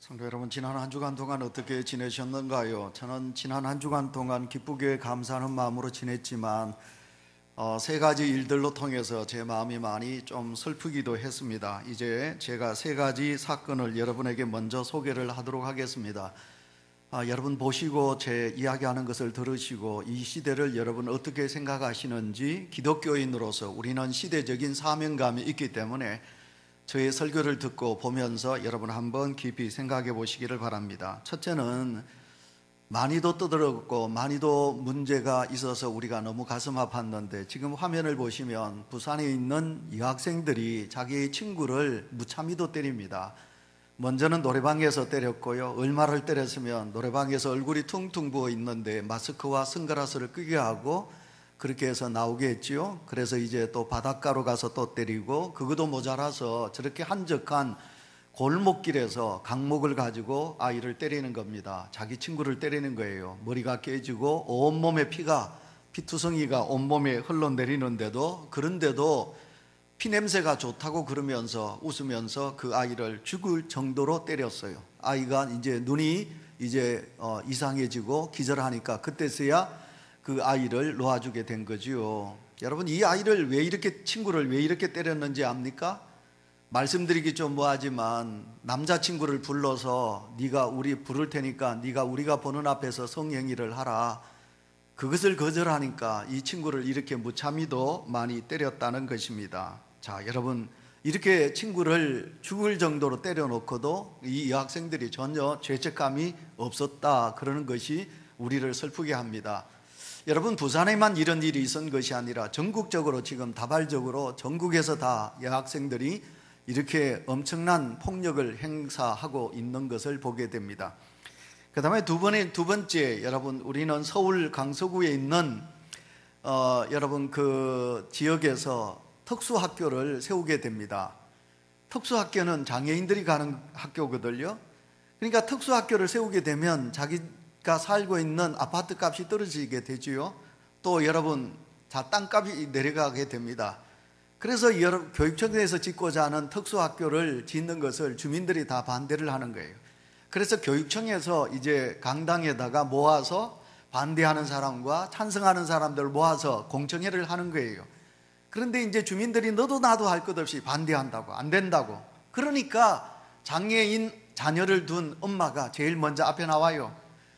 성도 여러분, 지난 한 주간 동안 어떻게 지내셨는가요? 저는 지난 한 주간 동안 기쁘게 감사하는 마음으로 지냈지만 세 가지 일들로 통해서 제 마음이 많이 좀 슬프기도 했습니다. 이제 제가 세 가지 사건을 여러분에게 먼저 소개를 하도록 하겠습니다. 여러분 보시고 제 이야기하는 것을 들으시고 이 시대를 여러분 어떻게 생각하시는지, 기독교인으로서 우리는 시대적인 사명감이 있기 때문에 저의 설교를 듣고 보면서 여러분 한번 깊이 생각해 보시기를 바랍니다. 첫째는 많이도 떠들었고 많이도 문제가 있어서 우리가 너무 가슴 아팠는데, 지금 화면을 보시면 부산에 있는 여학생들이 자기 친구를 무참히도 때립니다. 먼저는 노래방에서 때렸고요, 얼마를 때렸으면 노래방에서 얼굴이 퉁퉁 부어 있는데 마스크와 선글라스를 끼게 하고 그렇게 해서 나오게 했지요. 그래서 이제 또 바닷가로 가서 또 때리고, 그것도 모자라서 저렇게 한적한 골목길에서 강목을 가지고 아이를 때리는 겁니다. 자기 친구를 때리는 거예요. 머리가 깨지고 온몸에 피투성이가 온몸에 흘러내리는데도, 그런데도 피냄새가 좋다고 그러면서 웃으면서 그 아이를 죽을 정도로 때렸어요. 아이가 이제 눈이 이상해지고 기절하니까 그때서야 그 아이를 놓아주게 된 거지요. 여러분, 이 아이를 친구를 왜 이렇게 때렸는지 압니까? 말씀드리기 좀 뭐하지만 남자친구를 불러서 네가 우리 부를 테니까 네가 우리가 보는 앞에서 성행위를 하라, 그것을 거절하니까 이 친구를 이렇게 무참히도 많이 때렸다는 것입니다. 자, 여러분, 이렇게 친구를 죽을 정도로 때려놓고도 이 여학생들이 전혀 죄책감이 없었다, 그러는 것이 우리를 슬프게 합니다. 여러분, 부산에만 이런 일이 있은 것이 아니라 전국적으로 지금 다발적으로 전국에서 다 여학생들이 이렇게 엄청난 폭력을 행사하고 있는 것을 보게 됩니다. 그 다음에 두 번째, 여러분, 우리는 서울 강서구에 있는 여러분 그 지역에서 특수학교를 세우게 됩니다. 특수학교는 장애인들이 가는 학교거든요. 그러니까 특수학교를 세우게 되면 자기가 살고 있는 아파트 값이 떨어지게 되지요. 또 여러분, 땅값이 내려가게 됩니다. 그래서 교육청에서 짓고자 하는 특수학교를 짓는 것을 주민들이 다 반대를 하는 거예요. 그래서 교육청에서 이제 강당에다가 모아서 반대하는 사람과 찬성하는 사람들을 모아서 공청회를 하는 거예요. 그런데 이제 주민들이 너도 나도 할 것 없이 반대한다고, 안 된다고. 그러니까 장애인 자녀를 둔 엄마가 제일 먼저 앞에 나와요.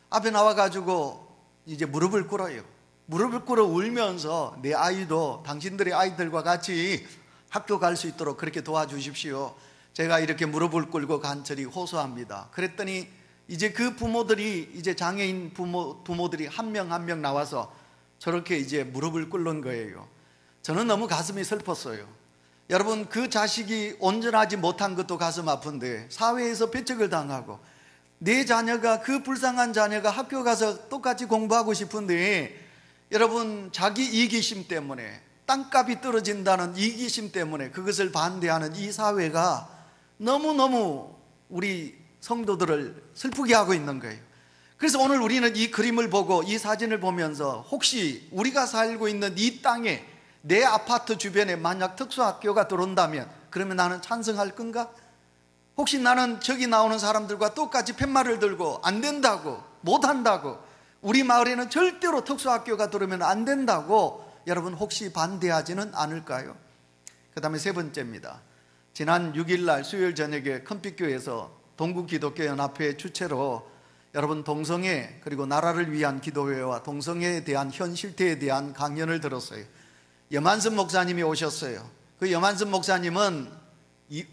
앞에 나와가지고 이제 무릎을 꿇어요. 무릎을 꿇어 울면서 내 아이도 당신들의 아이들과 같이 학교 갈 수 있도록 그렇게 도와주십시오. 제가 이렇게 무릎을 꿇고 간절히 호소합니다. 그랬더니 이제 그 부모들이, 이제 장애인 부모들이 한 명 한 명 나와서 저렇게 이제 무릎을 꿇는 거예요. 저는 너무 가슴이 슬펐어요. 여러분, 그 자식이 온전하지 못한 것도 가슴 아픈데 사회에서 배척을 당하고 내 자녀가, 그 불쌍한 자녀가 학교 가서 똑같이 공부하고 싶은데, 여러분, 자기 이기심 때문에, 땅값이 떨어진다는 이기심 때문에 그것을 반대하는 이 사회가 너무너무 우리 성도들을 슬프게 하고 있는 거예요. 그래서 오늘 우리는 이 그림을 보고, 이 사진을 보면서, 혹시 우리가 살고 있는 이 땅에, 내 아파트 주변에 만약 특수학교가 들어온다면 그러면 나는 찬성할 건가? 혹시 나는 저기 나오는 사람들과 똑같이 팻말을 들고 안 된다고, 못한다고, 우리 마을에는 절대로 특수학교가 들어오면 안 된다고 여러분 혹시 반대하지는 않을까요? 그 다음에 세 번째입니다. 지난 6일날 수요일 저녁에 큰빛교회에서 동국기독교연합회 주최로 여러분 동성애, 그리고 나라를 위한 기도회와 동성애에 대한 현 실태에 대한 강연을 들었어요. 염한섭 목사님이 오셨어요. 그 염한섭 목사님은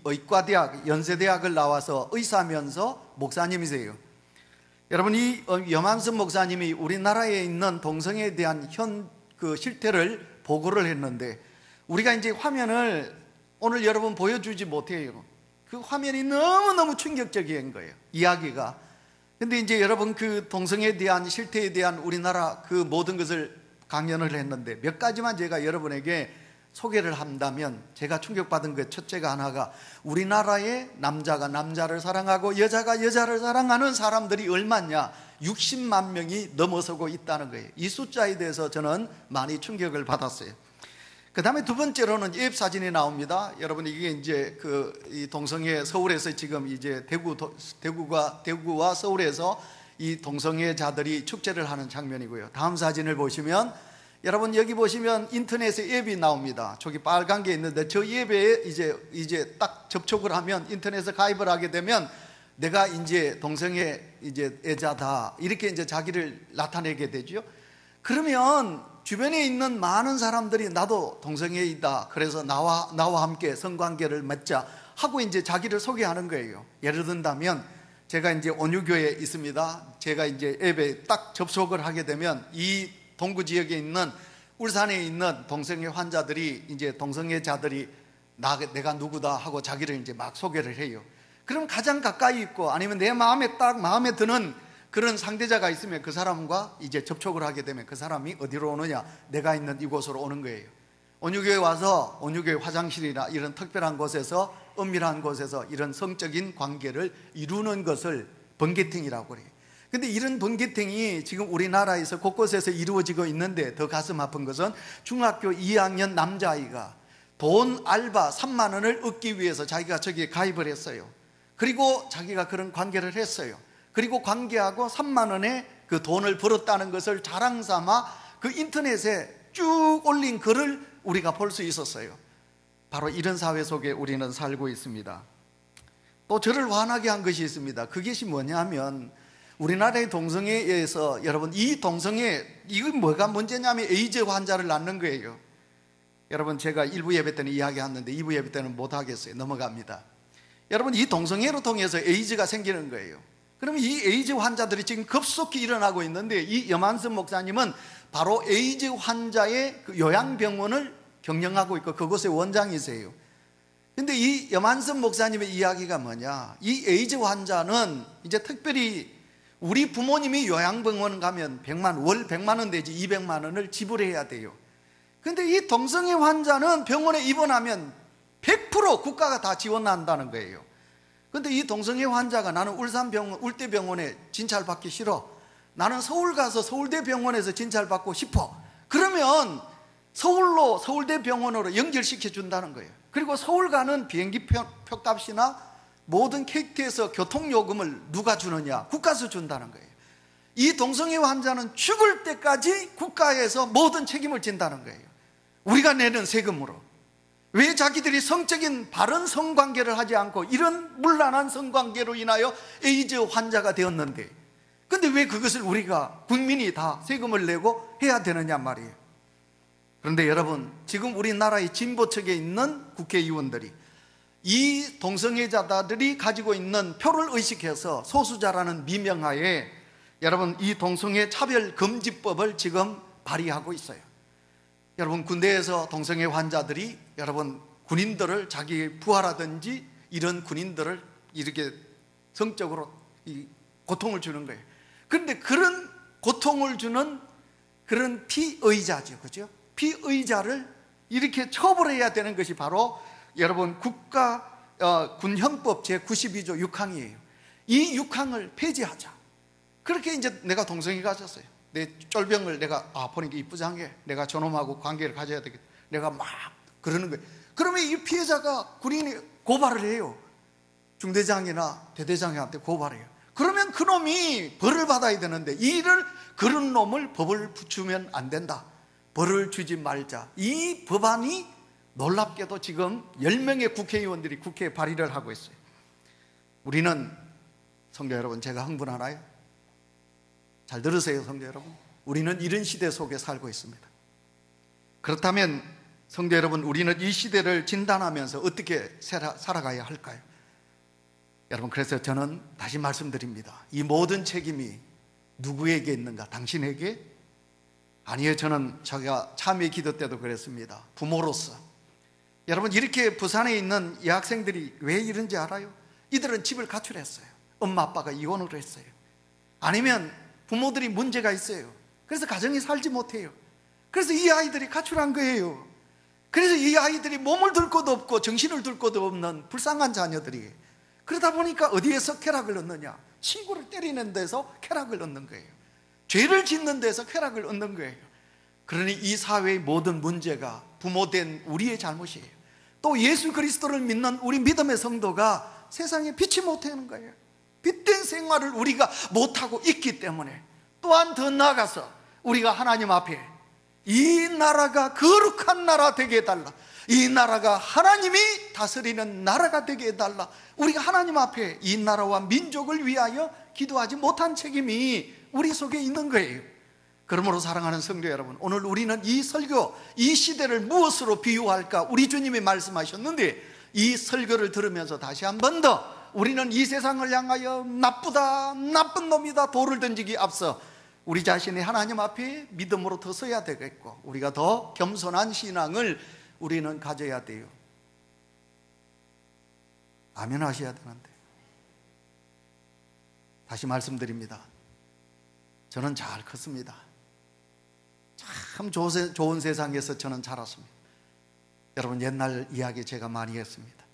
의과대학, 연세대학을 나와서 의사면서 목사님이세요. 여러분, 이 염한섭 목사님이 우리나라에 있는 동성애에 대한 현 그 실태를 보고를 했는데, 우리가 이제 화면을 오늘 여러분 보여주지 못해요. 그 화면이 너무너무 충격적인 거예요, 이야기가. 근데 이제 여러분, 그 동성애에 대한 실태에 대한 우리나라 그 모든 것을 강연을 했는데, 몇 가지만 제가 여러분에게 소개를 한다면, 제가 충격받은 것 첫째가 하나가, 우리나라에 남자가 남자를 사랑하고 여자가 여자를 사랑하는 사람들이 얼마냐, 60만 명이 넘어서고 있다는 거예요. 이 숫자에 대해서 저는 많이 충격을 받았어요. 그 다음에 두 번째로는 앱 사진이 나옵니다. 여러분, 이게 이제 이 동성애 서울에서 지금 이제 대구와 서울에서 이 동성애자들이 축제를 하는 장면이고요. 다음 사진을 보시면, 여러분 여기 보시면 인터넷에 앱이 나옵니다. 저기 빨간 게 있는데, 저 앱에 이제 딱 접촉을 하면, 인터넷에 가입을 하게 되면 내가 이제 동성애 이제 애자다, 이렇게 이제 자기를 나타내게 되죠. 그러면 주변에 있는 많은 사람들이 나도 동성애이다, 그래서 나와 함께 성관계를 맺자 하고 이제 자기를 소개하는 거예요. 예를 든다면, 제가 이제 온유교회에 있습니다. 제가 이제 앱에 딱 접속을 하게 되면, 이 동구 지역에 있는, 울산에 있는 동성애 환자들이, 이제 동성애자들이 내가 누구다 하고 자기를 이제 막 소개를 해요. 그럼 가장 가까이 있고, 아니면 내 마음에 딱 마음에 드는 그런 상대자가 있으면 그 사람과 이제 접촉을 하게 되면 그 사람이 어디로 오느냐, 내가 있는 이곳으로 오는 거예요. 온유교회 와서 온유교회 화장실이나 이런 특별한 곳에서, 은밀한 곳에서 이런 성적인 관계를 이루는 것을 번개팅이라고 그래요. 근데 이런 번개팅이 지금 우리나라에서 곳곳에서 이루어지고 있는데, 더 가슴 아픈 것은 중학교 2학년 남자아이가 돈 알바 3만 원을 얻기 위해서 자기가 저기에 가입을 했어요. 그리고 자기가 그런 관계를 했어요. 그리고 관계하고 3만 원의 그 돈을 벌었다는 것을 자랑 삼아 그 인터넷에 쭉 올린 글을 우리가 볼 수 있었어요. 바로 이런 사회 속에 우리는 살고 있습니다. 또 저를 화나게 한 것이 있습니다. 그것이 뭐냐면, 우리나라의 동성애에서, 여러분, 이 동성애, 이건 뭐가 문제냐면 에이즈 환자를 낳는 거예요. 여러분, 제가 1부 예배 때는 이야기했는데 2부 예배 때는 못하겠어요. 넘어갑니다. 여러분, 이 동성애로 통해서 에이즈가 생기는 거예요. 그러면 이 에이즈 환자들이 지금 급속히 일어나고 있는데, 이 염한섭 목사님은 바로 에이즈 환자의 그 요양병원을 경영하고 있고 그곳의 원장이세요. 근데 이 염한섭 목사님의 이야기가 뭐냐, 이 에이즈 환자는 이제 특별히 우리 부모님이 요양병원 가면 월 100만 원 내지 200만 원을 지불해야 돼요. 근데 이 동성애 환자는 병원에 입원하면 100% 국가가 다 지원한다는 거예요. 근데 이 동성애 환자가, 나는 울대병원에 진찰받기 싫어, 나는 서울 가서 서울대병원에서 진찰받고 싶어, 그러면 서울대병원으로 연결시켜 준다는 거예요. 그리고 서울 가는 비행기 표값이나 모든 KT에서 교통요금을 누가 주느냐? 국가에서 준다는 거예요. 이 동성애 환자는 죽을 때까지 국가에서 모든 책임을 진다는 거예요. 우리가 내는 세금으로. 왜 자기들이 성적인 바른 성관계를 하지 않고 이런 문란한 성관계로 인하여 에이즈 환자가 되었는데, 근데 왜 그것을 우리가 국민이 다 세금을 내고 해야 되느냐 말이에요. 그런데 여러분, 지금 우리나라의 진보측에 있는 국회의원들이 이 동성애자들이 가지고 있는 표를 의식해서 소수자라는 미명하에, 여러분, 이 동성애 차별금지법을 지금 발의하고 있어요. 여러분, 군대에서 동성애 환자들이, 여러분, 군인들을, 자기 부하라든지 이런 군인들을 이렇게 성적으로 고통을 주는 거예요. 그런데 그런 고통을 주는 그런 피의자죠, 그죠? 피의자를 이렇게 처벌해야 되는 것이 바로, 여러분, 군형법 제92조 6항이에요. 이 6항을 폐지하자. 그렇게 이제 내가 동성애 가졌어요. 내 쫄병을 내가 보니까 이쁘지 않게 내가 저놈하고 관계를 가져야 되겠다, 내가 막 그러는 거예요. 그러면 이 피해자가 군인이 고발을 해요. 중대장이나 대대장한테 고발해요. 그러면 그놈이 벌을 받아야 되는데, 그런 놈을 법을 주면 안 된다, 벌을 주지 말자. 이 법안이 놀랍게도 지금 10명의 국회의원들이 국회에 발의를 하고 있어요. 우리는, 성도 여러분, 제가 흥분하나요? 잘 들으세요, 성도 여러분. 우리는 이런 시대 속에 살고 있습니다. 그렇다면 성도 여러분, 우리는 이 시대를 진단하면서 어떻게 살아가야 할까요? 여러분, 그래서 저는 다시 말씀드립니다. 이 모든 책임이 누구에게 있는가? 당신에게? 아니요, 저는 제가 참회 기도 때도 그랬습니다. 부모로서. 여러분, 이렇게 부산에 있는 이 학생들이 왜 이런지 알아요? 이들은 집을 가출했어요. 엄마 아빠가 이혼을 했어요. 아니면 부모들이 문제가 있어요. 그래서 가정이 살지 못해요. 그래서 이 아이들이 가출한 거예요. 그래서 이 아이들이 몸을 둘 곳도 없고 정신을 둘 곳도 없는 불쌍한 자녀들이, 그러다 보니까 어디에서 쾌락을 얻느냐? 친구를 때리는 데서 쾌락을 얻는 거예요. 죄를 짓는 데서 쾌락을 얻는 거예요. 그러니 이 사회의 모든 문제가 부모된 우리의 잘못이에요. 또 예수 그리스도를 믿는 우리 믿음의 성도가 세상에 빛이 못하는 거예요. 빛된 생활을 우리가 못하고 있기 때문에, 또한 더 나아가서 우리가 하나님 앞에 이 나라가 거룩한 나라 되게 해달라, 이 나라가 하나님이 다스리는 나라가 되게 해달라, 우리가 하나님 앞에 이 나라와 민족을 위하여 기도하지 못한 책임이 우리 속에 있는 거예요. 그러므로 사랑하는 성도 여러분, 오늘 우리는 이 설교, 이 시대를 무엇으로 비유할까? 우리 주님이 말씀하셨는데, 이 설교를 들으면서 다시 한 번 더 우리는 이 세상을 향하여 나쁘다, 나쁜 놈이다 돌을 던지기 앞서 우리 자신이 하나님 앞에 믿음으로 더 서야 되겠고, 우리가 더 겸손한 신앙을 우리는 가져야 돼요. 아멘 하셔야 되는데. 다시 말씀드립니다. 저는 잘 컸습니다. 참 좋은 세상에서 저는 자랐습니다. 여러분, 옛날 이야기 제가 많이 했습니다.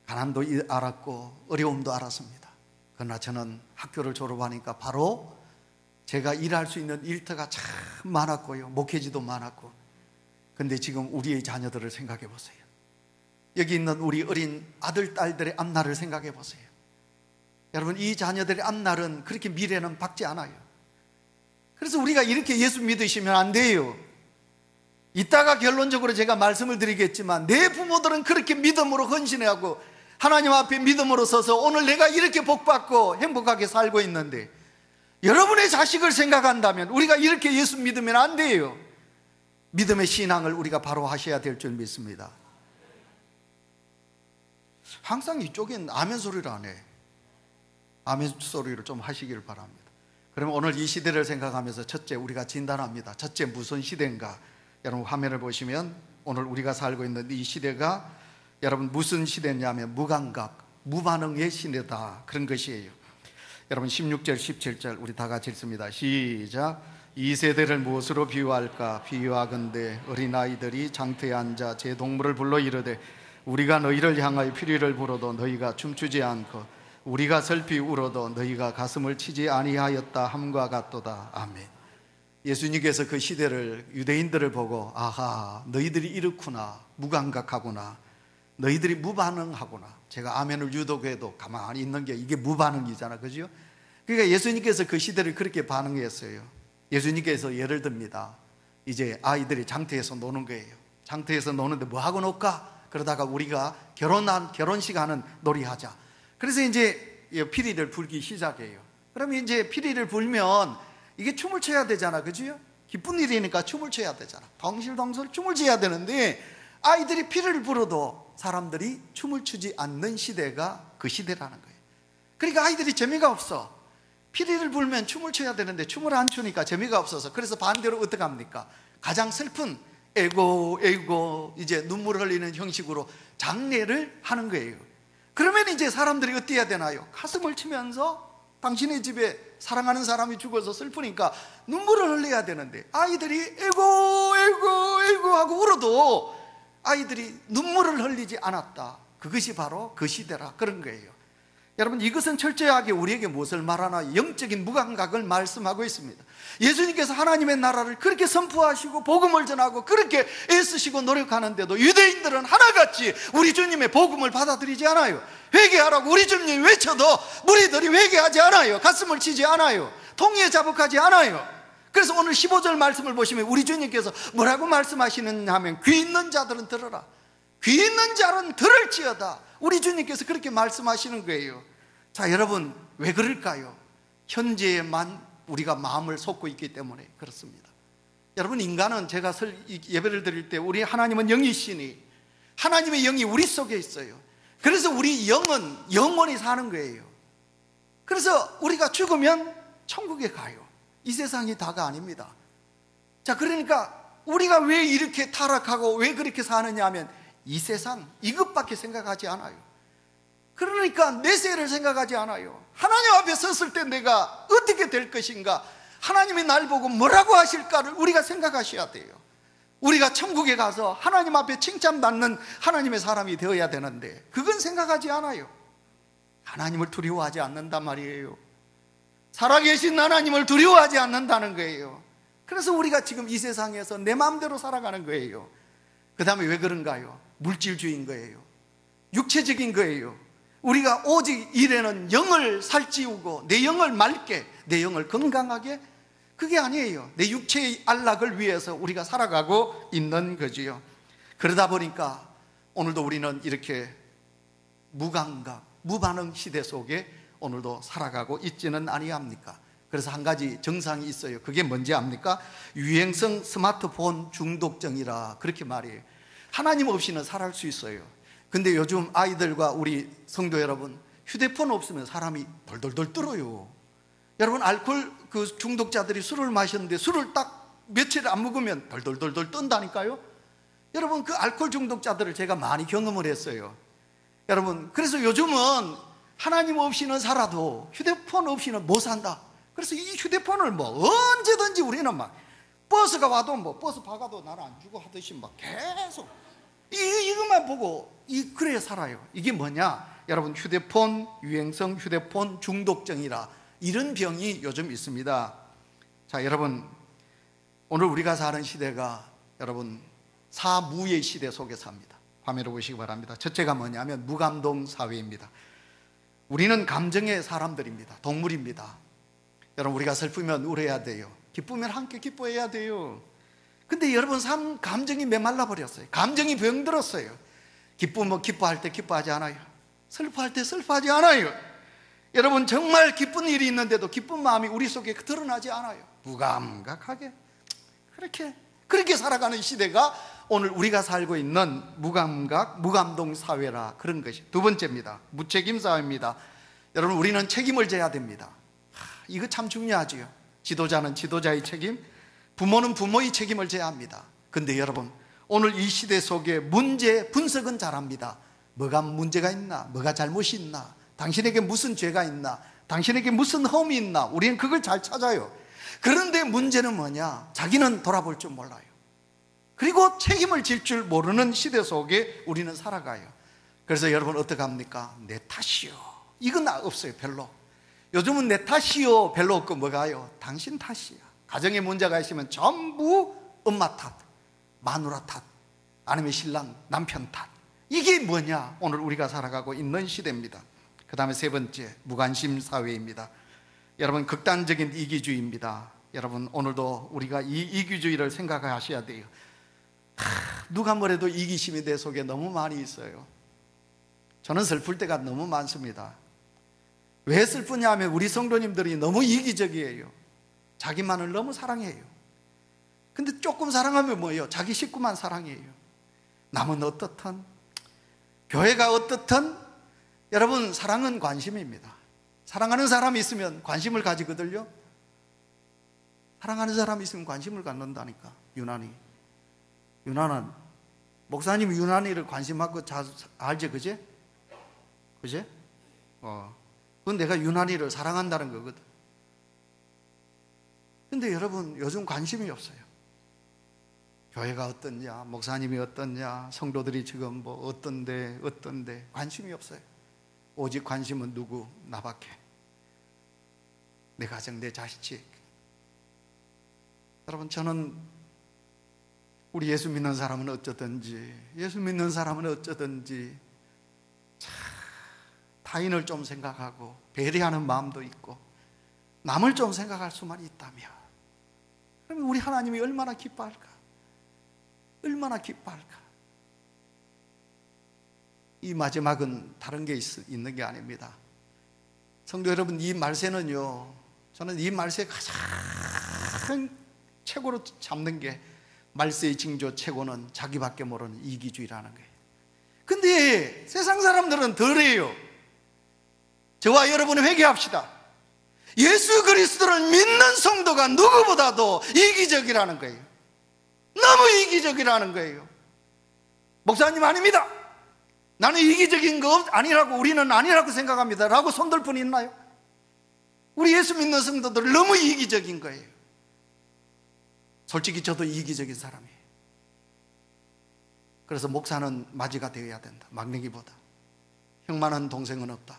가난도 알았고 어려움도 알았습니다. 그러나 저는 학교를 졸업하니까 바로 제가 일할 수 있는 일터가 참 많았고요, 목회지도 많았고. 근데 지금 우리의 자녀들을 생각해 보세요. 여기 있는 우리 어린 아들, 딸들의 앞날을 생각해 보세요. 여러분, 이 자녀들의 앞날은 그렇게 미래는 밝지 않아요. 그래서 우리가 이렇게 예수 믿으시면 안 돼요. 이따가 결론적으로 제가 말씀을 드리겠지만, 내 부모들은 그렇게 믿음으로 헌신하고 하나님 앞에 믿음으로 서서 오늘 내가 이렇게 복받고 행복하게 살고 있는데, 여러분의 자식을 생각한다면 우리가 이렇게 예수 믿으면 안 돼요. 믿음의 신앙을 우리가 바로 하셔야 될 줄 믿습니다. 항상 이쪽엔 아멘 소리를 안 해. 아멘 소리를 좀 하시기를 바랍니다. 그러면 오늘 이 시대를 생각하면서 첫째, 우리가 진단합니다. 첫째, 무슨 시대인가? 여러분, 화면을 보시면 오늘 우리가 살고 있는 이 시대가 여러분 무슨 시대냐면 무감각, 무반응의 시대다, 그런 것이에요. 여러분, 16절 17절 우리 다 같이 읽습니다. 시작. 이 세대를 무엇으로 비유할까? 비유하건대 어린아이들이 장터에 앉아 제 동물을 불러 이르되 우리가 너희를 향하여 피리를 불어도 너희가 춤추지 않고 우리가 슬피 울어도 너희가 가슴을 치지 아니하였다 함과 같도다. 아멘. 예수님께서 그 시대를, 유대인들을 보고, 아하, 너희들이 이렇구나, 무감각하구나, 너희들이 무반응하구나. 제가 아멘을 유독해도 가만히 있는 게 이게 무반응이잖아, 그죠? 그러니까 예수님께서 그 시대를 그렇게 반응했어요. 예수님께서 예를 듭니다. 이제 아이들이 장터에서 노는 거예요. 장터에서 노는데 뭐 하고 놀까? 그러다가 우리가 결혼식 하는 놀이하자. 그래서 이제 피리를 불기 시작해요. 그러면 이제 피리를 불면 이게 춤을 춰야 되잖아, 그죠? 기쁜 일이니까 춤을 춰야 되잖아. 덩실덩실 춤을 춰야 되는데, 아이들이 피리를 불어도 사람들이 춤을 추지 않는 시대가 그 시대라는 거예요. 그러니까 아이들이 재미가 없어. 피리를 불면 춤을 춰야 되는데 춤을 안 추니까 재미가 없어서, 그래서 반대로 어떻게 합니까? 가장 슬픈 에고 이제 눈물을 흘리는 형식으로 장례를 하는 거예요. 그러면 이제 사람들이 어떻게 해야 되나요? 가슴을 치면서, 당신의 집에 사랑하는 사람이 죽어서 슬프니까 눈물을 흘려야 되는데, 아이들이 에고 하고 울어도 아이들이 눈물을 흘리지 않았다. 그것이 바로 그 시대라, 그런 거예요. 여러분, 이것은 철저하게 우리에게 무엇을 말하나? 영적인 무감각을 말씀하고 있습니다. 예수님께서 하나님의 나라를 그렇게 선포하시고 복음을 전하고 그렇게 애쓰시고 노력하는데도 유대인들은 하나같이 우리 주님의 복음을 받아들이지 않아요. 회개하라고 우리 주님이 외쳐도 무리들이 회개하지 않아요. 가슴을 치지 않아요. 통의에 자복하지 않아요. 그래서 오늘 15절 말씀을 보시면 우리 주님께서 뭐라고 말씀하시느냐 하면, 귀 있는 자들은 들어라, 귀 있는 자는 들을지어다. 우리 주님께서 그렇게 말씀하시는 거예요. 자, 여러분, 왜 그럴까요? 현재에만 우리가 마음을 쏟고 있기 때문에 그렇습니다. 여러분, 인간은, 제가 예배를 드릴 때 우리 하나님은 영이시니 하나님의 영이 우리 속에 있어요. 그래서 우리 영은 영원히 사는 거예요. 그래서 우리가 죽으면 천국에 가요. 이 세상이 다가 아닙니다. 자, 그러니까 우리가 왜 이렇게 타락하고 왜 그렇게 사느냐 하면, 이 세상, 이것밖에 생각하지 않아요. 그러니까 내세를 생각하지 않아요. 하나님 앞에 섰을 때 내가 어떻게 될 것인가, 하나님이 날 보고 뭐라고 하실까를 우리가 생각하셔야 돼요. 우리가 천국에 가서 하나님 앞에 칭찬받는 하나님의 사람이 되어야 되는데, 그건 생각하지 않아요. 하나님을 두려워하지 않는단 말이에요. 살아계신 하나님을 두려워하지 않는다는 거예요. 그래서 우리가 지금 이 세상에서 내 마음대로 살아가는 거예요. 그 다음에 왜 그런가요? 물질주의인 거예요. 육체적인 거예요. 우리가 오직 일에는 영을 살찌우고 내 영을 맑게, 내 영을 건강하게, 그게 아니에요. 내 육체의 안락을 위해서 우리가 살아가고 있는 거지요. 그러다 보니까 오늘도 우리는 이렇게 무감각, 무반응 시대 속에 오늘도 살아가고 있지는 아니합니까? 그래서 한 가지 정상이 있어요. 그게 뭔지 압니까? 유행성 스마트폰 중독증이라 그렇게 말해요. 하나님 없이는 살아갈 수 있어요. 근데 요즘 아이들과 우리 성도 여러분, 휴대폰 없으면 사람이 덜덜덜 떨어요. 여러분, 알코올 그 중독자들이 술을 마셨는데 술을 딱 며칠 안 먹으면 덜덜덜덜 떤다니까요. 여러분, 그 알코올 중독자들을 제가 많이 경험을 했어요. 여러분, 그래서 요즘은 하나님 없이는 살아도 휴대폰 없이는 못 산다. 그래서 이 휴대폰을 뭐 언제든지 우리는 막 버스가 와도 뭐 버스 박아도 나를 안 주고 하듯이 막 계속 이것만 보고 그래야 살아요. 이게 뭐냐? 여러분, 휴대폰 유행성 휴대폰 중독증이라 이런 병이 요즘 있습니다. 자, 여러분, 오늘 우리가 사는 시대가 여러분 사무의 시대 속에 삽니다. 화면을 보시기 바랍니다. 첫째가 뭐냐면 무감동 사회입니다. 우리는 감정의 사람들입니다. 동물입니다. 여러분, 우리가 슬프면 울어야 돼요. 기쁘면 함께 기뻐해야 돼요. 근데 여러분, 감정이 메말라 버렸어요. 감정이 병들었어요. 기쁘면 기뻐할 때 기뻐하지 않아요. 슬퍼할 때 슬퍼하지 않아요. 여러분, 정말 기쁜 일이 있는데도 기쁜 마음이 우리 속에 드러나지 않아요. 무감각하게 그렇게 살아가는 시대가 오늘 우리가 살고 있는 무감각, 무감동 사회라 그런 것이 두 번째입니다. 무책임 사회입니다. 여러분, 우리는 책임을 져야 됩니다. 이거 참 중요하지요. 지도자는 지도자의 책임, 부모는 부모의 책임을 져야 합니다. 근데 여러분, 오늘 이 시대 속에 문제 분석은 잘합니다. 뭐가 문제가 있나? 뭐가 잘못이 있나? 당신에게 무슨 죄가 있나? 당신에게 무슨 험이 있나? 우리는 그걸 잘 찾아요. 그런데 문제는 뭐냐? 자기는 돌아볼 줄 몰라요. 그리고 책임을 질 줄 모르는 시대 속에 우리는 살아가요. 그래서 여러분, 어떻게 합니까? 내 탓이요. 이건 없어요, 별로. 요즘은 내 탓이요 별로 없고 뭐가요? 당신 탓이야. 가정에 문제가 있으면 전부 엄마 탓, 마누라 탓, 아니면 신랑 남편 탓. 이게 뭐냐? 오늘 우리가 살아가고 있는 시대입니다. 그 다음에 세 번째, 무관심 사회입니다. 여러분, 극단적인 이기주의입니다. 여러분, 오늘도 우리가 이 이기주의를 생각하셔야 돼요. 누가 뭐래도 이기심이 내 속에 너무 많이 있어요. 저는 슬플 때가 너무 많습니다. 왜 슬프냐 하면 우리 성도님들이 너무 이기적이에요. 자기만을 너무 사랑해요. 근데 조금 사랑하면 뭐예요? 자기 식구만 사랑해요. 남은 어떻든, 교회가 어떻든, 여러분, 사랑은 관심입니다. 사랑하는 사람이 있으면 관심을 가지거든요. 사랑하는 사람이 있으면 관심을 갖는다니까. 유난한 목사님 유난히를 관심하고 알지, 그제? 그건 내가 유난히를 사랑한다는 거거든. 근데 여러분, 요즘 관심이 없어요. 교회가 어떻냐, 목사님이 어떻냐, 성도들이 지금 뭐 어떤데 관심이 없어요. 오직 관심은 누구? 나밖에. 내 가정, 내 자식. 여러분, 저는 우리 예수 믿는 사람은 어쩌든지 타인을 좀 생각하고 배려하는 마음도 있고 남을 좀 생각할 수만 있다면, 그러면 우리 하나님이 얼마나 기뻐할까? 이 마지막은 다른 게 있는 게 아닙니다. 성도 여러분, 이 말세는요, 저는 이 말세 가장 최고로 잡는 게, 말세의 징조 최고는 자기밖에 모르는 이기주의라는 거예요. 근데 세상 사람들은 덜해요. 저와 여러분은 회개합시다. 예수 그리스도를 믿는 성도가 누구보다도 이기적이라는 거예요. 너무 이기적이라는 거예요. 목사님, 아닙니다. 나는 이기적인 거 아니라고, 우리는 아니라고 생각합니다 라고 손들 분 있나요? 우리 예수 믿는 성도들 너무 이기적인 거예요. 솔직히 저도 이기적인 사람이에요. 그래서 목사는 맞이가 되어야 된다, 막내기보다. 형 많은 동생은 없다.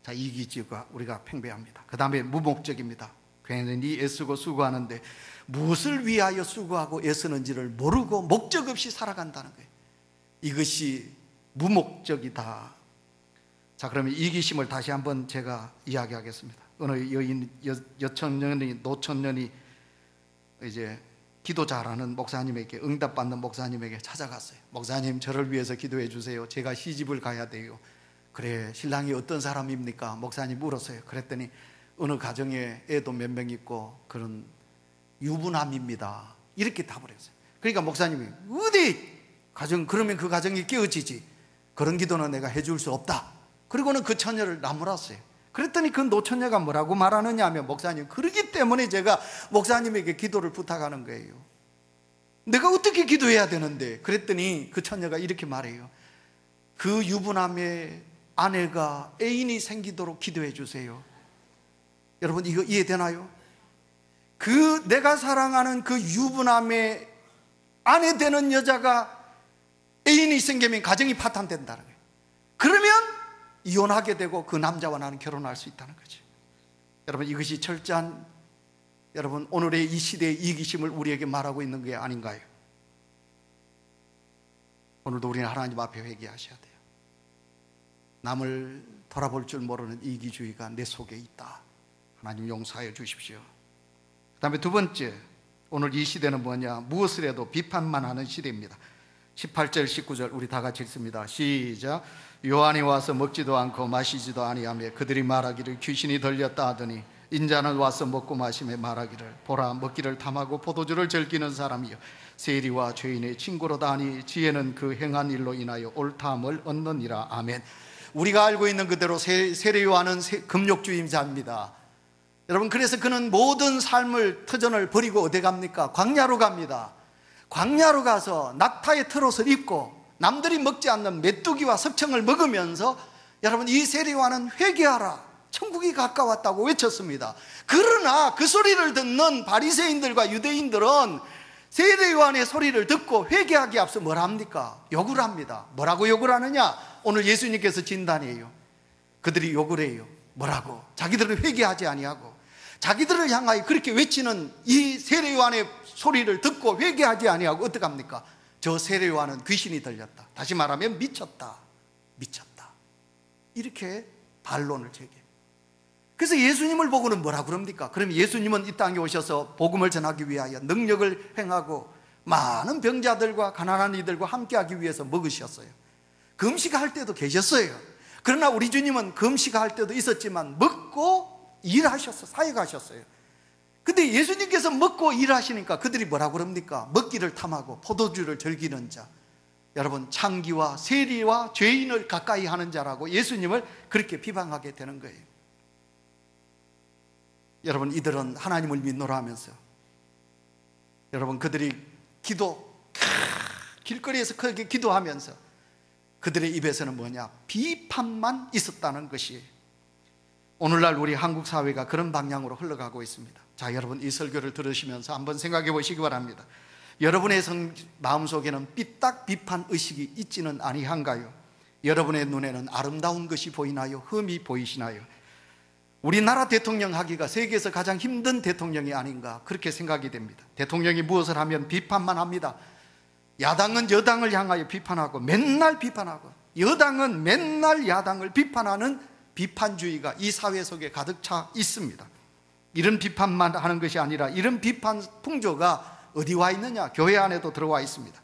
자, 이기주의가 우리가 팽배합니다. 그 다음에 무목적입니다. 괜히 애쓰고 수고하는데 무엇을 위하여 수고하고 애쓰는지를 모르고 목적 없이 살아간다는 거예요. 이것이 무목적이다. 자, 그러면 이기심을 다시 한번 제가 이야기하겠습니다. 어느 여청년이 노청년이 이제 기도 잘하는 목사님에게, 응답받는 목사님에게 찾아갔어요. 목사님, 저를 위해서 기도해 주세요. 제가 시집을 가야 돼요. 그래, 신랑이 어떤 사람입니까? 목사님 물었어요. 그랬더니 어느 가정에 애도 몇 명 있고 그런 유부남입니다. 이렇게 답을 했어요. 그러니까 목사님이 어디 가정, 그러면 그 가정이 깨어지지. 그런 기도는 내가 해줄 수 없다. 그리고는 그 처녀를 나무랐어요. 그랬더니 그 노처녀가 뭐라고 말하느냐 하면, 목사님, 그러기 때문에 제가 목사님에게 기도를 부탁하는 거예요. 내가 어떻게 기도해야 되는데? 그랬더니 그 처녀가 이렇게 말해요. 그 유부남의 아내가 애인이 생기도록 기도해 주세요. 여러분, 이거 이해되나요? 내가 사랑하는 그 유부남의 아내 되는 여자가 애인이 생기면 가정이 파탄된다는 거예요. 그러면 이혼하게 되고 그 남자와 나는 결혼할 수 있다는 거죠. 여러분, 이것이 철저한, 여러분, 오늘의 이 시대의 이기심을 우리에게 말하고 있는 게 아닌가요? 오늘도 우리는 하나님 앞에 회개하셔야 돼요. 남을 돌아볼 줄 모르는 이기주의가 내 속에 있다. 하나님 용서하여 주십시오. 그 다음에 두 번째, 오늘 이 시대는 뭐냐? 무엇을 해도 비판만 하는 시대입니다. 18절 19절 우리 다 같이 읽습니다. 시작. 요한이 와서 먹지도 않고 마시지도 아니하며 그들이 말하기를 귀신이 들렸다 하더니 인자는 와서 먹고 마시며 말하기를 보라, 먹기를 탐하고 포도주를 즐기는 사람이여 세리와 죄인의 친구로다 하니 지혜는 그 행한 일로 인하여 옳다함을 얻느니라. 아멘. 우리가 알고 있는 그대로 세례 요한은 금욕주의자입니다. 여러분, 그래서 그는 모든 삶을, 터전을 버리고 어디 갑니까? 광야로 갑니다. 광야로 가서 낙타의 털옷을 입고 남들이 먹지 않는 메뚜기와 석청을 먹으면서, 여러분, 이 세례 요한은 회개하라, 천국이 가까웠다고 외쳤습니다. 그러나 그 소리를 듣는 바리새인들과 유대인들은 세례 요한의 소리를 듣고 회개하기 앞서 뭘 합니까? 욕을 합니다. 뭐라고 욕을 하느냐? 오늘 예수님께서 진단이에요. 그들이 욕을 해요. 뭐라고? 자기들은 회개하지 아니하고 자기들을 향하여 그렇게 외치는 이 세례 요한의 소리를 듣고 회개하지 아니하고 어떡합니까? 저 세례 요한은 귀신이 들렸다. 다시 말하면 미쳤다. 이렇게 반론을 제기해요. 그래서 예수님을 보고는 뭐라 그럽니까? 그럼 예수님은 이 땅에 오셔서 복음을 전하기 위하여 능력을 행하고 많은 병자들과 가난한 이들과 함께하기 위해서 먹으셨어요. 금식할 때도 계셨어요. 그러나 우리 주님은 금식할 때도 있었지만 먹고 일하셨어요. 사역하셨어요. 근데 예수님께서 먹고 일하시니까 그들이 뭐라 그럽니까? 먹기를 탐하고 포도주를 즐기는 자, 여러분, 창기와 세리와 죄인을 가까이 하는 자라고 예수님을 그렇게 비방하게 되는 거예요. 여러분, 이들은 하나님을 믿노라 하면서, 여러분, 그들이 길거리에서 크게 기도하면서 그들의 입에서는 뭐냐? 비판만 있었다는 것이 오늘날 우리 한국 사회가 그런 방향으로 흘러가고 있습니다. 자, 여러분, 이 설교를 들으시면서 한번 생각해 보시기 바랍니다. 여러분의 마음속에는 삐딱 비판 의식이 있지는 아니한가요? 여러분의 눈에는 아름다운 것이 보이나요? 흠이 보이시나요? 우리나라 대통령 하기가 세계에서 가장 힘든 대통령이 아닌가, 그렇게 생각이 됩니다. 대통령이 무엇을 하면 비판만 합니다. 야당은 여당을 향하여 비판하고 맨날 비판하고, 여당은 맨날 야당을 비판하는 비판주의가 이 사회 속에 가득 차 있습니다. 이런 비판만 하는 것이 아니라 이런 비판 풍조가 어디 와 있느냐? 교회 안에도 들어와 있습니다.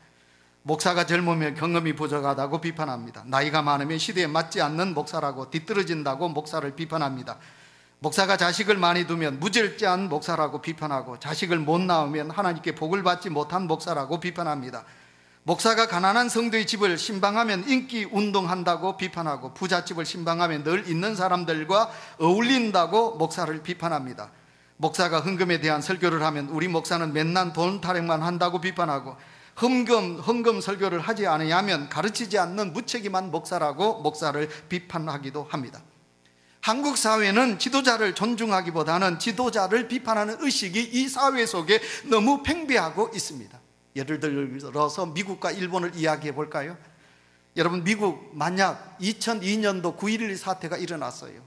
목사가 젊으면 경험이 부족하다고 비판합니다. 나이가 많으면 시대에 맞지 않는 목사라고, 뒤떨어진다고 목사를 비판합니다. 목사가 자식을 많이 두면 무절제한 목사라고 비판하고, 자식을 못 낳으면 하나님께 복을 받지 못한 목사라고 비판합니다. 목사가 가난한 성도의 집을 신방하면 인기 운동한다고 비판하고, 부잣집을 신방하면 늘 있는 사람들과 어울린다고 목사를 비판합니다. 목사가 헌금에 대한 설교를 하면 우리 목사는 맨날 돈 타령만 한다고 비판하고, 헌금 설교를 하지 않으면 가르치지 않는 무책임한 목사라고 목사를 비판하기도 합니다. 한국 사회는 지도자를 존중하기보다는 지도자를 비판하는 의식이 이 사회 속에 너무 팽배하고 있습니다. 예를 들어서 미국과 일본을 이야기해 볼까요? 여러분, 미국 만약 2002년도 9.11 사태가 일어났어요.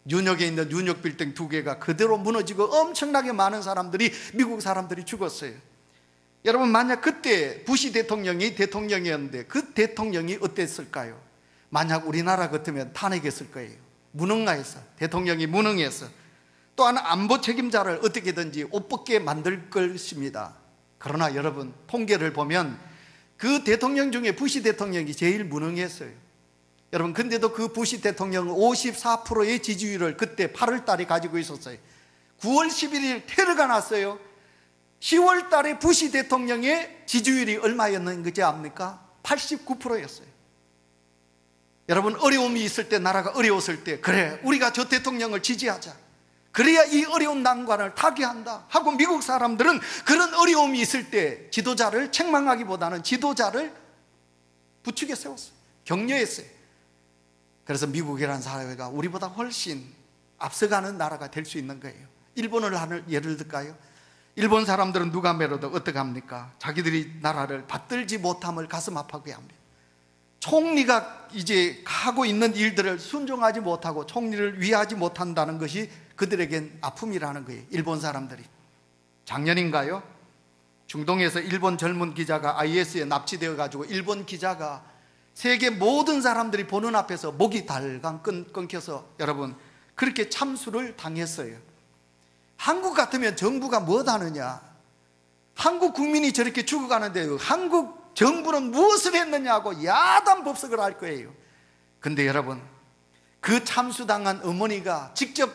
뉴욕에 있는 뉴욕 빌딩 2개가 그대로 무너지고 엄청나게 많은 사람들이, 미국 사람들이 죽었어요. 여러분, 만약 그때 부시 대통령이 대통령이었는데 그 대통령이 어땠을까요? 만약 우리나라 같으면 탄핵했을 거예요. 무능하여서, 대통령이 무능해서. 또한 안보 책임자를 어떻게든지 옷 벗게 만들 것입니다. 그러나 여러분, 통계를 보면 그 대통령 중에 부시 대통령이 제일 무능했어요. 여러분, 근데도 그 부시 대통령은 54%의 지지율을 그때 8월 달에 가지고 있었어요. 9월 11일 테러가 났어요. 10월 달에 부시 대통령의 지지율이 얼마였는지 압니까? 89%였어요. 여러분, 어려움이 있을 때, 나라가 어려웠을 때, 그래, 우리가 저 대통령을 지지하자, 그래야 이 어려운 난관을 타개한다 하고 미국 사람들은 그런 어려움이 있을 때 지도자를 책망하기보다는 지도자를 부축해 세웠어요. 격려했어요. 그래서 미국이라는 사회가 우리보다 훨씬 앞서가는 나라가 될 수 있는 거예요. 일본을 하는 예를 들까요? 일본 사람들은 누가 매려도 어떻게 합니까? 자기들이 나라를 받들지 못함을 가슴 아파하게 합니다. 총리가 이제 하고 있는 일들을 순종하지 못하고 총리를 위하지 못한다는 것이 그들에겐 아픔이라는 거예요. 일본 사람들이. 작년인가요? 중동에서 일본 젊은 기자가 IS에 납치되어 가지고 일본 기자가 세계 모든 사람들이 보는 앞에서 목이 달강 끊겨서 여러분 그렇게 참수를 당했어요. 한국 같으면 정부가 뭐 하느냐? 한국 국민이 저렇게 죽어가는데 한국 정부는 무엇을 했느냐고 야단 법석을 할 거예요. 근데 여러분, 그 참수당한 어머니가 직접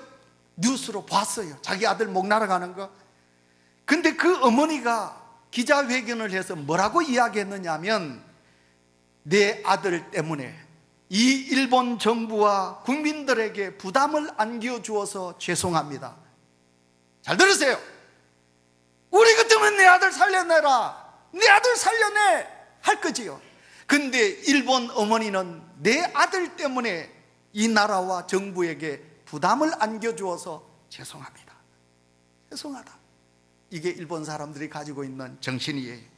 뉴스로 봤어요. 자기 아들 목 날아가는 거. 근데 그 어머니가 기자회견을 해서 뭐라고 이야기했느냐 하면, 내 아들 때문에 이 일본 정부와 국민들에게 부담을 안겨주어서 죄송합니다. 잘 들으세요. 우리 같으면 내 아들 살려내라, 내 아들 살려내 할 거지요. 근데 일본 어머니는 내 아들 때문에 이 나라와 정부에게 부담을 안겨주어서 죄송합니다. 죄송하다. 이게 일본 사람들이 가지고 있는 정신이에요.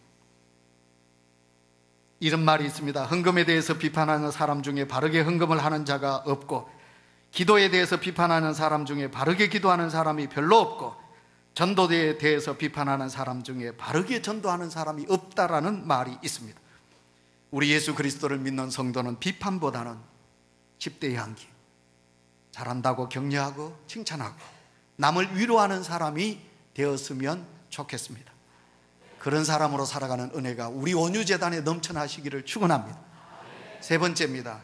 이런 말이 있습니다. 헌금에 대해서 비판하는 사람 중에 바르게 헌금을 하는 자가 없고, 기도에 대해서 비판하는 사람 중에 바르게 기도하는 사람이 별로 없고, 전도에 대해서 비판하는 사람 중에 바르게 전도하는 사람이 없다라는 말이 있습니다. 우리 예수 그리스도를 믿는 성도는 비판보다는 10대의 향기, 잘한다고 격려하고 칭찬하고 남을 위로하는 사람이 되었으면 좋겠습니다. 그런 사람으로 살아가는 은혜가 우리 온유재단에 넘쳐나시기를 축원합니다. 세 번째입니다.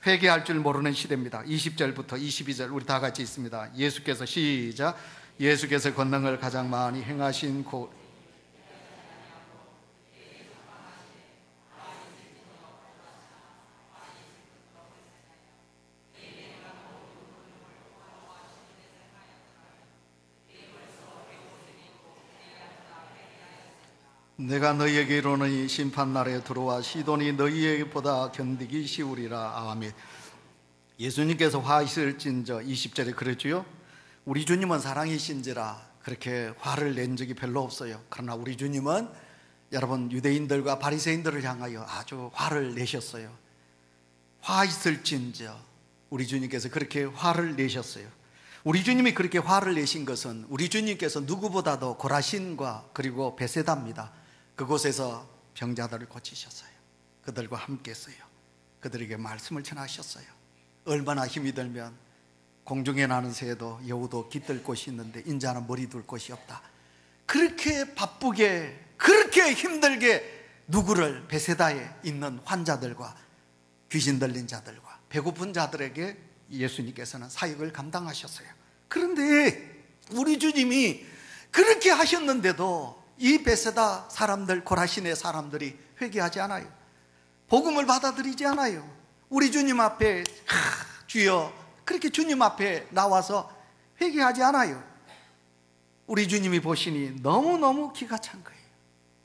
회개할 줄 모르는 시대입니다. 20절부터 22절 우리 다 같이 있습니다. 예수께서 시작. 예수께서 권능을 가장 많이 행하신 곳, 내가 너희에게 이르노니 심판날에 들어와 시돈이 너희에게보다 견디기 쉬우리라. 아멘. 예수님께서 화 있을진저 20절에 그랬죠. 우리 주님은 사랑이신지라 그렇게 화를 낸 적이 별로 없어요. 그러나 우리 주님은 여러분 유대인들과 바리새인들을 향하여 아주 화를 내셨어요. 화 있을진저 우리 주님께서 그렇게 화를 내셨어요. 우리 주님이 그렇게 화를 내신 것은 우리 주님께서 누구보다도 고라신과 그리고 베세다입니다. 그곳에서 병자들을 고치셨어요. 그들과 함께 했어요. 그들에게 말씀을 전하셨어요. 얼마나 힘이 들면 공중에 나는 새도 여우도 깃들 곳이 있는데 인자는 머리 둘 곳이 없다. 그렇게 바쁘게 그렇게 힘들게 누구를, 베세다에 있는 환자들과 귀신 들린 자들과 배고픈 자들에게 예수님께서는 사역을 감당하셨어요. 그런데 우리 주님이 그렇게 하셨는데도 이 베세다 사람들, 고라신의 사람들이 회개하지 않아요. 복음을 받아들이지 않아요. 우리 주님 앞에 주여 그렇게 주님 앞에 나와서 회개하지 않아요. 우리 주님이 보시니 너무너무 기가 찬 거예요.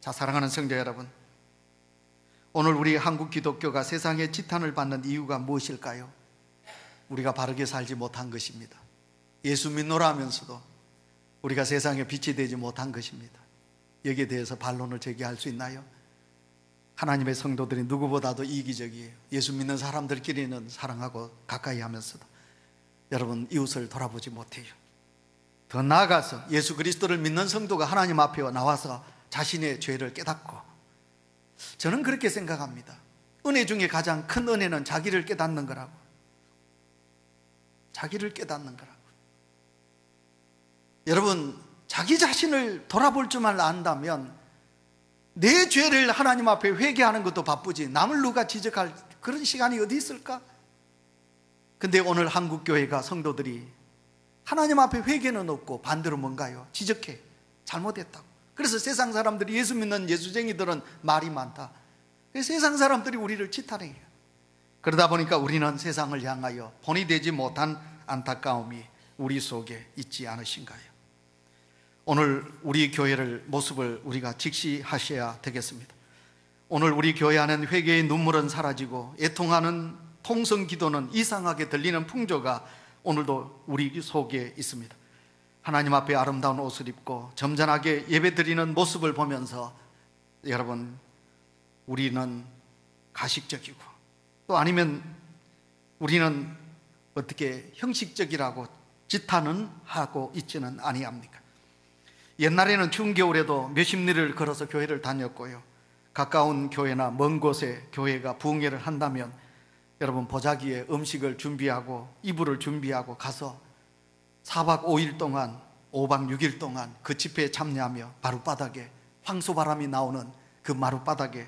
자, 사랑하는 성도 여러분, 오늘 우리 한국 기독교가 세상에 지탄을 받는 이유가 무엇일까요? 우리가 바르게 살지 못한 것입니다. 예수 믿노라 하면서도 우리가 세상에 빛이 되지 못한 것입니다. 여기에 대해서 반론을 제기할 수 있나요? 하나님의 성도들이 누구보다도 이기적이에요. 예수 믿는 사람들끼리는 사랑하고 가까이 하면서도 여러분 이웃을 돌아보지 못해요. 더 나아가서 예수 그리스도를 믿는 성도가 하나님 앞에 나와서 자신의 죄를 깨닫고, 저는 그렇게 생각합니다. 은혜 중에 가장 큰 은혜는 자기를 깨닫는 거라고. 자기를 깨닫는 거라고. 여러분, 자기 자신을 돌아볼 줄만 안다면 내 죄를 하나님 앞에 회개하는 것도 바쁘지 남을 누가 지적할 그런 시간이 어디 있을까? 근데 오늘 한국교회가 성도들이 하나님 앞에 회개는 없고 반대로 뭔가요? 지적해. 잘못했다고. 그래서 세상 사람들이, 예수 믿는 예수쟁이들은 말이 많다. 세상 사람들이 우리를 치탄해요. 그러다 보니까 우리는 세상을 향하여 본이 되지 못한 안타까움이 우리 속에 있지 않으신가요? 오늘 우리 교회를 모습을 우리가 직시하셔야 되겠습니다. 오늘 우리 교회 안엔 회개의 눈물은 사라지고 애통하는 통성 기도는 이상하게 들리는 풍조가 오늘도 우리 속에 있습니다. 하나님 앞에 아름다운 옷을 입고 점잖하게 예배드리는 모습을 보면서 여러분, 우리는 가식적이고 또 아니면 우리는 어떻게 형식적이라고 지탄은 하고 있지는 아니합니까? 옛날에는 추운 겨울에도 몇십 리를 걸어서 교회를 다녔고요, 가까운 교회나 먼 곳에 교회가 부흥회를 한다면 여러분 보자기에 음식을 준비하고 이불을 준비하고 가서 4박 5일 동안 5박 6일 동안 그 집회에 참여하며 마룻바닥에, 황소바람이 나오는 그 마룻바닥에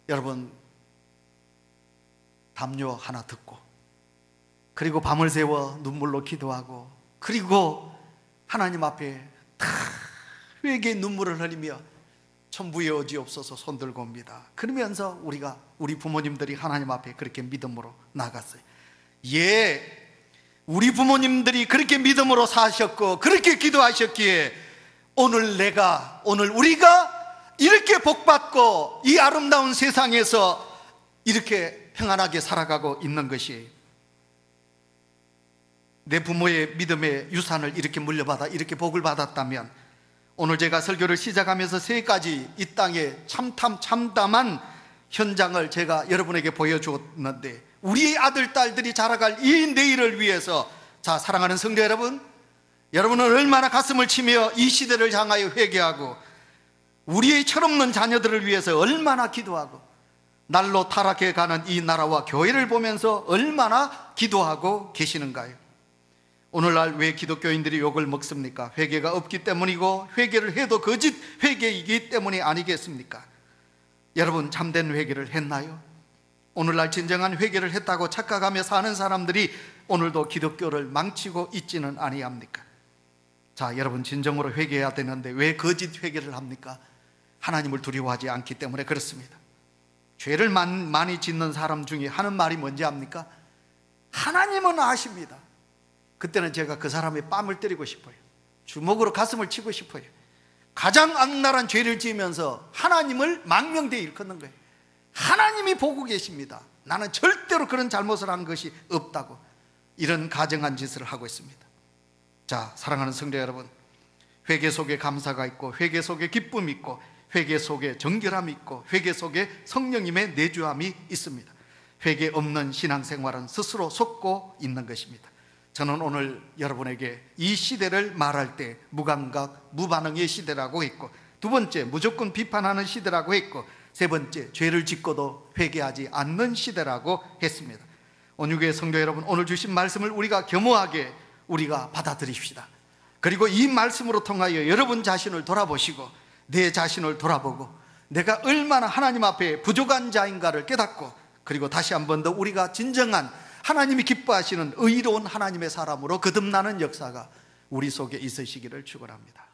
여러분 담요 하나 듣고, 그리고 밤을 새워 눈물로 기도하고, 그리고 하나님 앞에 다 회개의 눈물을 흘리며 천부의 어지없어서 손들고 옵니다. 그러면서 우리 부모님들이 하나님 앞에 그렇게 믿음으로 나갔어요. 예, 우리 부모님들이 그렇게 믿음으로 사셨고 그렇게 기도하셨기에 오늘 우리가 이렇게 복받고 이 아름다운 세상에서 이렇게 평안하게 살아가고 있는 것이에요. 내 부모의 믿음의 유산을 이렇게 물려받아 이렇게 복을 받았다면, 오늘 제가 설교를 시작하면서 세 가지 이 땅에 참담한 현장을 제가 여러분에게 보여주었는데, 우리의 아들, 딸들이 자라갈 이 내일을 위해서, 자, 사랑하는 성도 여러분, 여러분은 얼마나 가슴을 치며 이 시대를 향하여 회개하고 우리의 철없는 자녀들을 위해서 얼마나 기도하고, 날로 타락해 가는 이 나라와 교회를 보면서 얼마나 기도하고 계시는가요? 오늘날 왜 기독교인들이 욕을 먹습니까? 회개가 없기 때문이고, 회개를 해도 거짓 회개이기 때문이 아니겠습니까? 여러분, 참된 회개를 했나요? 오늘날 진정한 회개를 했다고 착각하며 사는 사람들이 오늘도 기독교를 망치고 있지는 아니합니까? 자, 여러분, 진정으로 회개해야 되는데 왜 거짓 회개를 합니까? 하나님을 두려워하지 않기 때문에 그렇습니다. 죄를 많이 짓는 사람 중에 하는 말이 뭔지 압니까? 하나님은 아십니다. 그때는 제가 그 사람의 뺨을 때리고 싶어요. 주먹으로 가슴을 치고 싶어요. 가장 악랄한 죄를 지으면서 하나님을 망명되어 일컫는 거예요. 하나님이 보고 계십니다. 나는 절대로 그런 잘못을 한 것이 없다고, 이런 가정한 짓을 하고 있습니다. 자, 사랑하는 성도 여러분, 회개 속에 감사가 있고, 회개 속에 기쁨이 있고, 회개 속에 정결함이 있고, 회개 속에 성령님의 내주함이 있습니다. 회개 없는 신앙생활은 스스로 속고 있는 것입니다. 저는 오늘 여러분에게 이 시대를 말할 때 무감각, 무반응의 시대라고 했고, 두 번째 무조건 비판하는 시대라고 했고, 세 번째 죄를 짓고도 회개하지 않는 시대라고 했습니다. 온유교회 성도 여러분, 오늘 주신 말씀을 우리가 겸허하게 우리가 받아들입시다. 그리고 이 말씀으로 통하여 여러분 자신을 돌아보시고, 내 자신을 돌아보고 내가 얼마나 하나님 앞에 부족한 자인가를 깨닫고, 그리고 다시 한 번 더 우리가 진정한 하나님이 기뻐하시는 의로운 하나님의 사람으로 거듭나는 역사가 우리 속에 있으시기를 축원합니다.